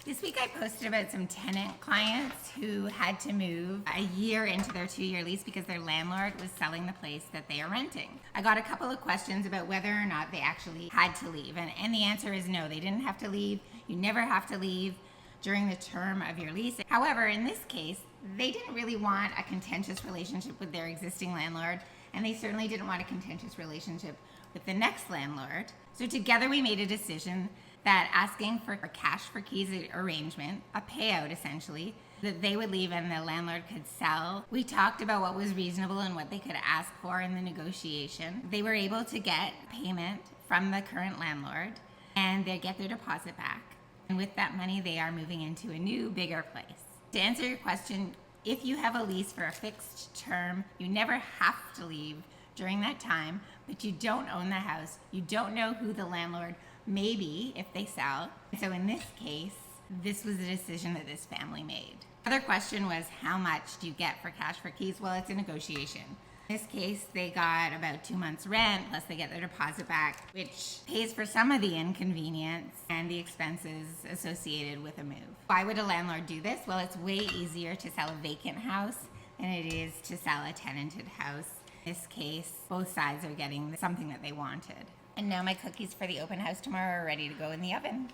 This week I posted about some tenant clients who had to move a year into their 2-year lease because their landlord was selling the place that they are renting. I got a couple of questions about whether or not they actually had to leave, and the answer is no, they didn't have to leave. You never have to leave during the term of your lease. However, in this case, they didn't really want a contentious relationship with their existing landlord, and they certainly didn't want a contentious relationship with the next landlord. So together we made a decision that asking for a cash for keys arrangement, a payout essentially, that they would leave and the landlord could sell. We talked about what was reasonable and what they could ask for in the negotiation. They were able to get payment from the current landlord and they get their deposit back. And with that money, they are moving into a new, bigger place. To answer your question, if you have a lease for a fixed term, you never have to leave during that time, but you don't own the house. You don't know who the landlord may be if they sell. So in this case, this was a decision that this family made. Other question was, how much do you get for cash for keys? Well, it's a negotiation. In this case, they got about 2 months rent, plus they get their deposit back, which pays for some of the inconvenience and the expenses associated with a move. Why would a landlord do this? Well, it's way easier to sell a vacant house than it is to sell a tenanted house. In this case, both sides are getting something that they wanted. And now my cookies for the open house tomorrow are ready to go in the oven.